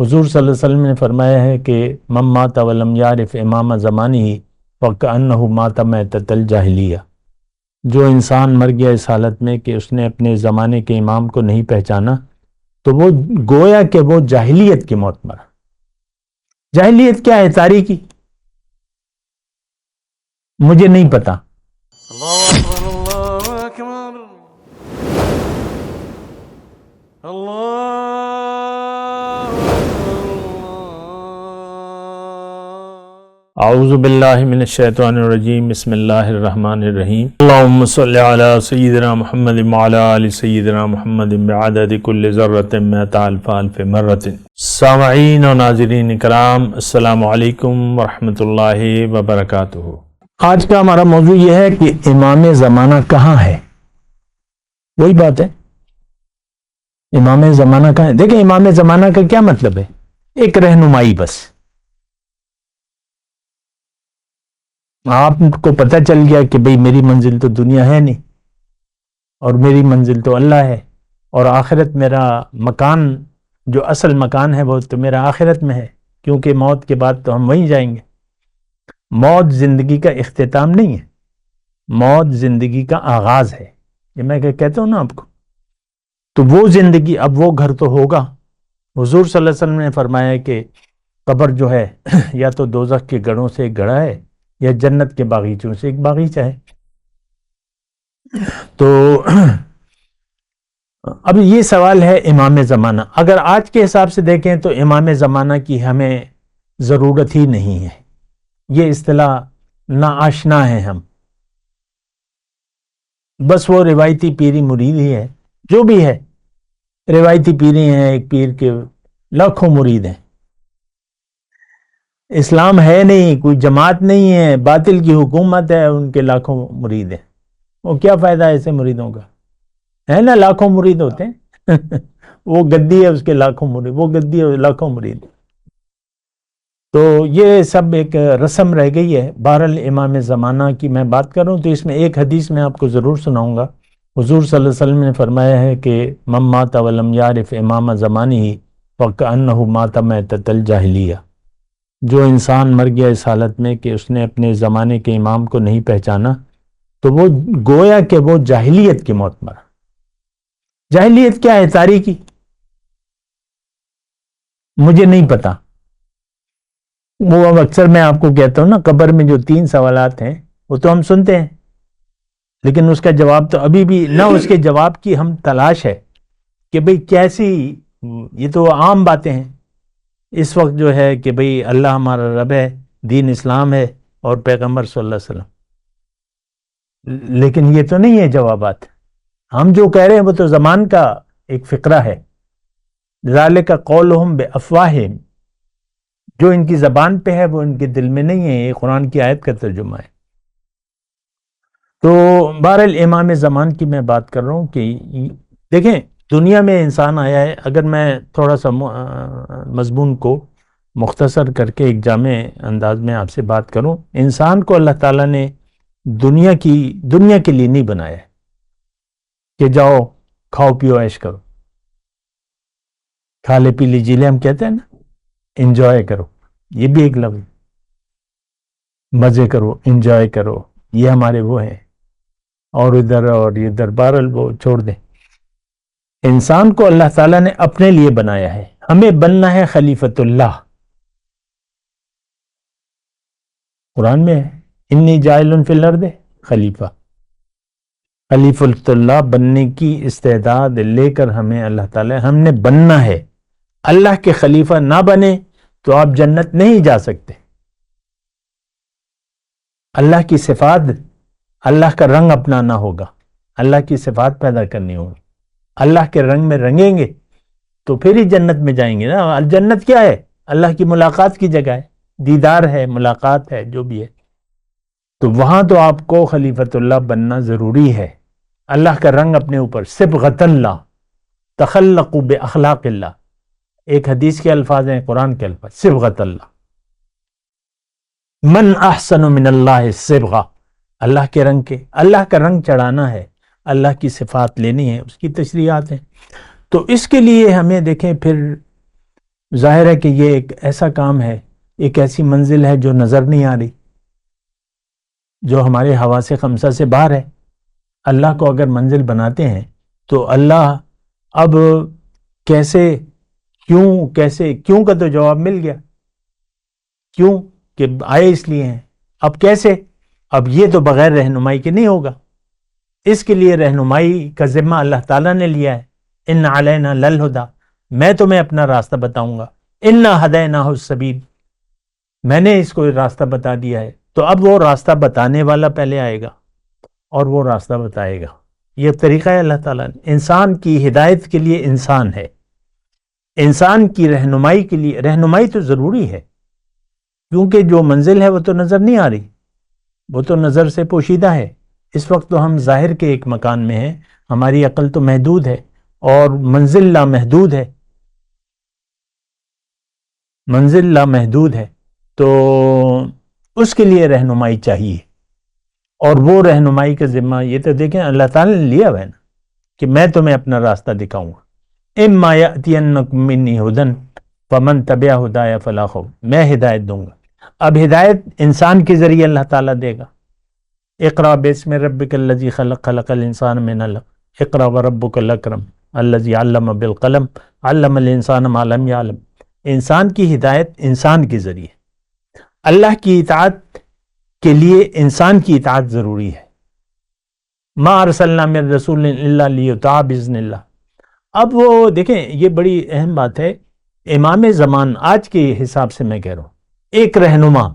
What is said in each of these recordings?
حضور صلی اللہ علیہ وسلم نے فرمایا ہے کہ من مات ولم یعرف امام زمانہ فکأنہ مات میتۃ الجاہلیہ، جو انسان مر گیا اس حالت میں کہ اس نے اپنے زمانے کے امام کو نہیں پہچانا تو وہ گویا کہ وہ جاہلیت کی موت مرا۔ جاہلیت کیا ہے؟ تاریکی، مجھے نہیں پتا۔ اللہ اکبر اللہ اکبر اللہ اعوذ باللہ من الشیطان الرجیم، بسم اللہ الرحمن الرحیم۔ اللہم صلی علی سیدنا محمد وعلی آل سیدنا محمد بعدد کل ذرۃ مئۃ الف الف مرۃ۔ سامعین و ناظرین اکرام، السلام علیکم ورحمۃ اللہ وبرکاتہ۔ آج کا ہمارا موضوع یہ ہے کہ امام زمانہ کہاں ہے؟ وہی بات ہے، امام زمانہ کہاں ہے؟ دیکھیں، امام زمانہ کا کیا مطلب ہے؟ ایک رہنمائی بس۔ آپ کو پتہ چل گیا کہ بھئی میری منزل تو دنیا ہے نہیں، اور میری منزل تو اللہ ہے، اور آخرت میرا مکان، جو اصل مکان ہے وہ تو میرا آخرت میں ہے، کیونکہ موت کے بعد تو ہم وہیں جائیں گے۔ موت زندگی کا اختتام نہیں ہے، موت زندگی کا آغاز ہے۔ یہ میں کہتا ہوں نا آپ کو، تو وہ زندگی، اب وہ گھر تو ہوگا۔ حضور صلی اللہ علیہ وسلم نے فرمایا کہ قبر جو ہے یا تو دوزخ کے گڑھوں سے ایک گڑھا ہے یا جنت کے باغیچوں سے ایک باغیچہ ہے۔ تو اب یہ سوال ہے امام زمانہ۔ اگر آج کے حساب سے دیکھیں تو امام زمانہ کی ہمیں ضرورت ہی نہیں ہے، یہ اصطلاح ناآشنا ہے ہم، بس وہ روایتی پیری مرید ہی ہے، جو بھی ہے روایتی پیری ہیں، ایک پیر کے لاکھوں مرید ہیں۔ اسلام ہے نہیں، کوئی جماعت نہیں ہے، باطل کی حکومت ہے، ان کے لاکھوں مرید ہیں۔ وہ کیا فائدہ ہے ایسے مریدوں کا؟ ہے نا، لاکھوں مرید ہوتے ہیں وہ گدی ہے، اس کے لاکھوں مرید، وہ گدی ہے، لاکھوں مرید۔ تو یہ سب ایک رسم رہ گئی ہے۔ بہرحال امام زمانہ کی میں بات کروں تو اس میں ایک حدیث میں آپ کو ضرور سناؤں گا۔ حضور صلی اللہ علیہ وسلم نے فرمایا ہے کہ من مات ولم یعرف امام زمانہ فکأنہ مات میتۃ الجاہلیہ، جو انسان مر گیا اس حالت میں کہ اس نے اپنے زمانے کے امام کو نہیں پہچانا تو وہ گویا کہ وہ جاہلیت کی موت مرا۔ جاہلیت کیا ہے؟ تاریکی، مجھے نہیں پتا۔ وہ اب اکثر میں آپ کو کہتا ہوں نا، قبر میں جو 3 سوالات ہیں وہ تو ہم سنتے ہیں، لیکن اس کا جواب تو ابھی بھی نہ، اس کے جواب کی ہم تلاش ہے کہ بھئی کیسی، یہ تو عام باتیں ہیں اس وقت جو ہے کہ بھئی اللہ ہمارا رب ہے، دین اسلام ہے، اور پیغمبر صلی اللہ علیہ وسلم، لیکن یہ تو نہیں ہے جوابات۔ ہم جو کہہ رہے ہیں وہ تو زمان کا ایک فقرہ ہے۔ ذالک قولہم بافواہہم، جو ان کی زبان پہ ہے وہ ان کے دل میں نہیں ہے، یہ قرآن کی آیت کا ترجمہ ہے۔ تو بہرحال امام زمان کی میں بات کر رہا ہوں کہ دیکھیں، دنیا میں انسان آیا ہے۔ اگر میں تھوڑا سا مضمون کو مختصر کر کے ایک جامع انداز میں آپ سے بات کروں، انسان کو اللہ تعالیٰ نے دنیا کے لیے نہیں بنایا ہے کہ جاؤ کھاؤ پیو عیش کرو، کھا لے پی لیجیے، ہم کہتے ہیں نا، انجوائے کرو، یہ بھی ایک لفظ، مزے کرو، انجوائے کرو، یہ ہمارے وہ ہیں، اور ادھر اور ادھر، بہرحال وہ چھوڑ دیں۔ انسان کو اللہ تعالیٰ نے اپنے لیے بنایا ہے، ہمیں بننا ہے خلیفۃ اللہ۔ قرآن میں ہے انی جاعل فی الارض خلیفہ، خلیفۃ اللہ بننے کی استعداد لے کر ہمیں اللہ تعالیٰ، ہم نے بننا ہے۔ اللہ کے خلیفہ نہ بنے تو آپ جنت نہیں جا سکتے۔ اللہ کی صفات، اللہ کا رنگ اپنانا ہوگا، اللہ کی صفات پیدا کرنی ہوگی، اللہ کے رنگ میں رنگیں گے تو پھر ہی جنت میں جائیں گے نا۔ جنت کیا ہے؟ اللہ کی ملاقات کی جگہ ہے، دیدار ہے، ملاقات ہے، جو بھی ہے۔ تو وہاں تو آپ کو خلیفۃ اللہ بننا ضروری ہے، اللہ کا رنگ اپنے اوپر، صبغۃ اللہ، تخلقوا باخلاق اللہ، ایک حدیث کے الفاظ ہیں، قرآن کے الفاظ، صبغۃ اللہ، من احسن من اللہ صبغہ، اللہ کے رنگ کے، اللہ کا رنگ چڑھانا ہے، اللہ کی صفات لینی ہے، اس کی تشریحات ہیں۔ تو اس کے لیے ہمیں دیکھیں پھر ظاہر ہے کہ یہ ایک ایسا کام ہے، ایک ایسی منزل ہے جو نظر نہیں آ رہی، جو ہمارے حواس خمسہ سے باہر ہے۔ اللہ کو اگر منزل بناتے ہیں تو اللہ اب کیسے، کیوں کا تو جواب مل گیا، کیوں کہ آئے اس لیے ہیں۔ اب کیسے؟ اب یہ تو بغیر رہنمائی کے نہیں ہوگا، اس کے لیے رہنمائی کا ذمہ اللہ تعالیٰ نے لیا ہے۔ ان علینا للہدیٰ، میں تمہیں اپنا راستہ بتاؤں گا، انا ہدیناہ السبیل، میں نے اس کو راستہ بتا دیا ہے۔ تو اب وہ راستہ بتانے والا پہلے آئے گا اور وہ راستہ بتائے گا۔ یہ طریقہ ہے اللہ تعالیٰ نے انسان کی ہدایت کے لیے، انسان ہے، انسان کی رہنمائی کے لیے۔ رہنمائی تو ضروری ہے کیونکہ جو منزل ہے وہ تو نظر نہیں آ رہی، وہ تو نظر سے پوشیدہ ہے۔ اس وقت تو ہم ظاہر کے ایک مکان میں ہیں، ہماری عقل تو محدود ہے اور منزل لامحدود ہے، منزل لامحدود ہے، تو اس کے لیے رہنمائی چاہیے۔ اور وہ رہنمائی کا ذمہ یہ تو دیکھیں اللہ تعالیٰ نے لیا ہوا ہے نا کہ میں تمہیں اپنا راستہ دکھاؤں گا۔ اما یأتینکم منی ھدی فمن تبع ھدایا فلا خوف، میں ہدایت دوں گا۔ اب ہدایت انسان کے ذریعے اللہ تعالیٰ دے گا۔ اقرأ باسم ربک الذی خلق، خلق الانسان من علق، اقرأ وربک الاکرم الذی علم بالقلم، علم الانسان ما لم یعلم۔ انسان کی ہدایت انسان کے ذریعے، اللہ کی اطاعت کے لیے انسان کی اطاعت ضروری ہے۔ ما ارسلنا من رسول الا لیطاع باذن اللہ۔ اب وہ دیکھیں یہ بڑی اہم بات ہے، امام زمان آج کے حساب سے میں کہہ رہا ہوں، ایک رہنما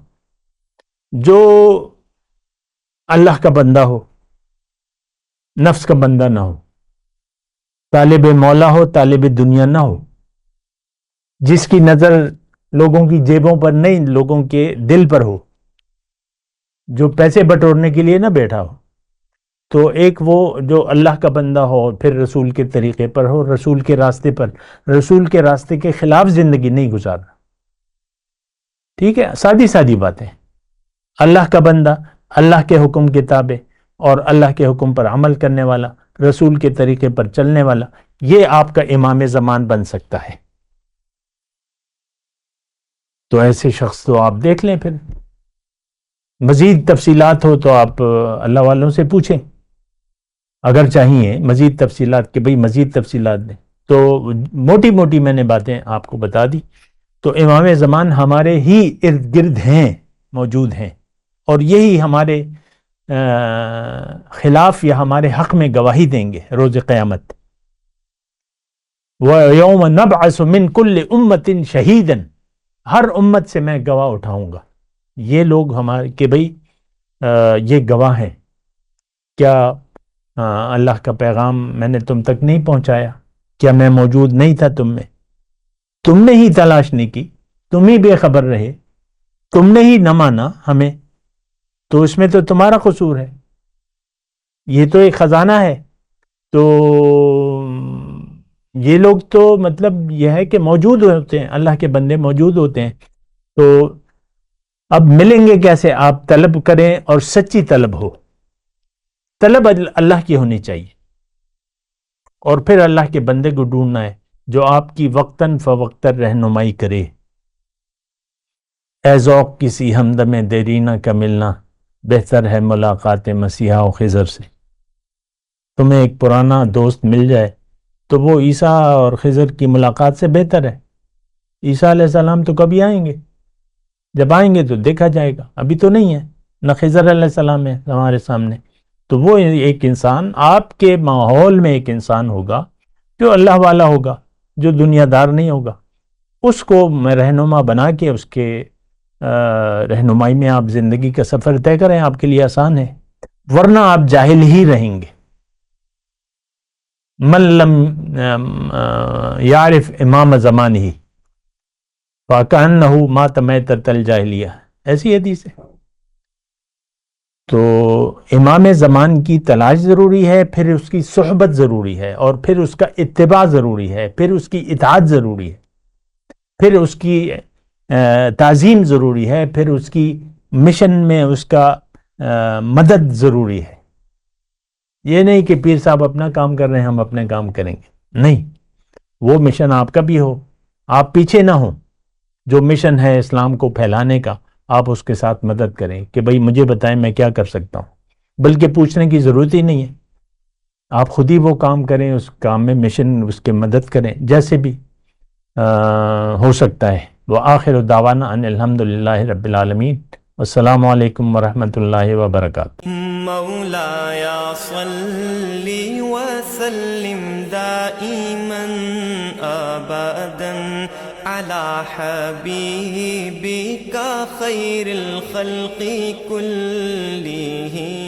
جو اللہ کا بندہ ہو، نفس کا بندہ نہ ہو، طالب مولا ہو، طالب دنیا نہ ہو، جس کی نظر لوگوں کی جیبوں پر نہیں، لوگوں کے دل پر ہو، جو پیسے بٹورنے کے لیے نہ بیٹھا ہو، تو ایک وہ جو اللہ کا بندہ ہو، پھر رسول کے طریقے پر ہو، رسول کے راستے پر، رسول کے راستے کے خلاف زندگی نہیں گزارنا۔ ٹھیک ہے، سادی سادی باتیں، اللہ کا بندہ، اللہ کے حکم کے تابع اور اللہ کے حکم پر عمل کرنے والا، رسول کے طریقے پر چلنے والا، یہ آپ کا امام زمان بن سکتا ہے۔ تو ایسے شخص تو آپ دیکھ لیں، پھر مزید تفصیلات ہو تو آپ اللہ والوں سے پوچھیں، اگر چاہیے مزید تفصیلات کہ بھئی مزید تفصیلات دیں، تو موٹی موٹی میں نے باتیں آپ کو بتا دی۔ تو امام زمان ہمارے ہی ارد گرد ہیں، موجود ہیں، اور یہی ہمارے خلاف یا ہمارے حق میں گواہی دیں گے روز قیامت۔ وَيَوْمَ نَبْعَثُ مِنْ كُلِّ أُمَّةٍ شَهِيدًا، ہر امت سے میں گواہ اٹھاؤں گا۔ یہ لوگ ہمارے کہ بھئی یہ گواہ ہیں، کیا اللہ کا پیغام میں نے تم تک نہیں پہنچایا؟ کیا میں موجود نہیں تھا تم میں؟ تم نے ہی تلاش نہیں کی، تم ہی بے خبر رہے، تم نے ہی نہ مانا ہمیں، تو اس میں تو تمہارا قصور ہے۔ یہ تو ایک خزانہ ہے، تو یہ لوگ تو مطلب یہ ہے کہ موجود ہوتے ہیں، اللہ کے بندے موجود ہوتے ہیں، تو اب ملیں گے کیسے؟ آپ طلب کریں اور سچی طلب ہو، طلب اللہ کی ہونی چاہیے، اور پھر اللہ کے بندے کو ڈھونڈنا ہے جو آپ کی وقتاً فوقتاً رہنمائی کرے۔ اے ذوق کسی ہمدم دیرینہ کا ملنا، بہتر ہے ملاقات مسیحا و خضر سے۔ تمہیں ایک پرانا دوست مل جائے تو وہ عیسیٰ اور خضر کی ملاقات سے بہتر ہے۔ عیسیٰ علیہ السلام تو کبھی آئیں گے، جب آئیں گے تو دیکھا جائے گا، ابھی تو نہیں ہے، نہ خضر علیہ السلام ہے ہمارے سامنے۔ تو وہ ایک انسان آپ کے ماحول میں ایک انسان ہوگا جو اللہ والا ہوگا، جو دنیا دار نہیں ہوگا، اس کو میں رہنما بنا کے اس کے رہنمائی میں آپ زندگی کا سفر طے کریں، آپ کے لیے آسان ہے، ورنہ آپ جاہل ہی رہیں گے۔ من لم یعرف امام زمانہ فکأنہ مات میتۃ الجاہلیہ، ایسی حدیث ہے۔ تو امام زمان کی تلاش ضروری ہے، پھر اس کی صحبت ضروری ہے، اور پھر اس کا اتباع ضروری ہے، پھر اس کی اطاعت ضروری ہے، پھر اس کی تعظیم ضروری ہے، پھر اس کی مشن میں اس کا مدد ضروری ہے۔ یہ نہیں کہ پیر صاحب اپنا کام کر رہے ہیں ہم اپنے کام کریں گے، نہیں، وہ مشن آپ کا بھی ہو، آپ پیچھے نہ ہوں، جو مشن ہے اسلام کو پھیلانے کا آپ اس کے ساتھ مدد کریں کہ بھئی مجھے بتائیں میں کیا کر سکتا ہوں، بلکہ پوچھنے کی ضرورت ہی نہیں ہے، آپ خود ہی وہ کام کریں، اس کام میں مشن اس کے مدد کریں جیسے بھی ہو سکتا ہے۔ وآخر دعوانا ان الحمدللہ رب العالمین، السلام علیکم ورحمۃ اللہ وبرکاتہ۔ مولاي صل وسلم دائما ابدا على حبيبك خير الخلق كلهم